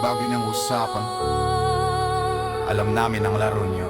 bago niyang usapan. Alam namin ang laro niyo.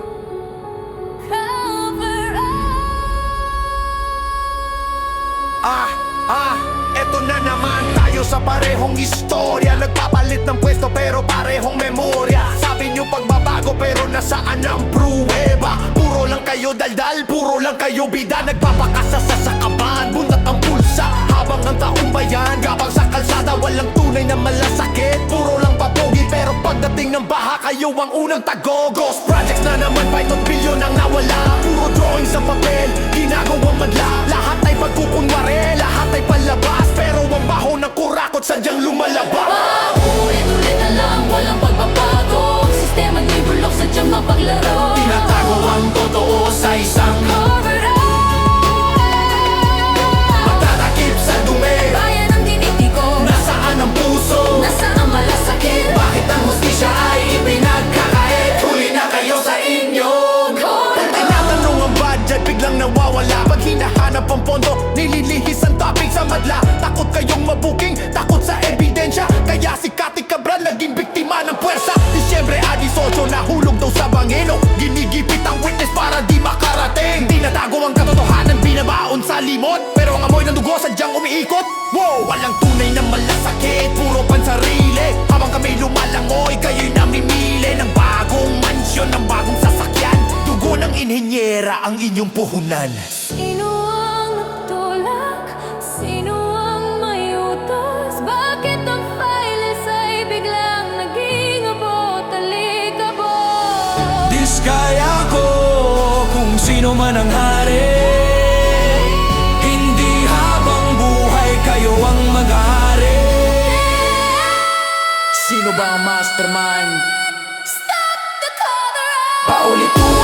Eto na naman tayo sa parehong istorya. Nagpapalit ng pwesto pero parehong memorya. Sabi niyo pagbabago pero nasaan ang pruweba? Puro lang kayo daldal, puro lang kayo bida. Nagpapakasasa sa kaban, buntat ang pulsa habang ang taong bayan gabang sa kalsada. Walang tunay na malasakit, puro lang papogi. Pero pagdating ng baha, kayo ang unang tago. Ghost projects na naman, Python bilyon ang nawala. Puro drawing sa papel, ginagawang madla. Lahat ay pagkukunwari, lahat ay palabas. Pero ang baho ng kurakot sadyang lumalabas. Ulit-ulit na lang, walang pagbabago. Sistema nyo'y bulok, sadyang mapaglaro. Tinatago ang totoo sa isang Cover up. magtatakip sa dumi. Bayan ang tinitigo, Nasaan ang puso? nasaan ang malasakit? Bakit ang hustisya ay pinagkakait? Huli na kayo sa inyong Cover up. tinatanong ang budget, biglang nawawala. Pag hinahanap ang pondo, nililihis ang topic sa madla. Takot kayong mabuking, takot sa ebidensya. Kaya si Cathy Cabral naging biktima ng puwersa. Disyembre 18, nahulog daw sa bangino. Ginigipit ang witness para di makarating. Tinatago ang katotohanan, binabaon sa limot. Pero ang amoy ng dugo sadyang umiikot. Wow! Walang tunay na malasakit, puro pansarili. Habang kami lumalangoy, kayo'y namimili ng bagong mansyon, ng bagong sasakyan. Dugo ng inhenyera ang inyong puhunan. Sino ang nagtulak? Sino ang may utos? Bakit ang files ay biglang naging abot-alikabot? Diskaya ko kung sino man ang hari. Hindi habang buhay kayo ang mag-hari. Sino ba ang mastermind? Stop the cover up! Paulit-ulit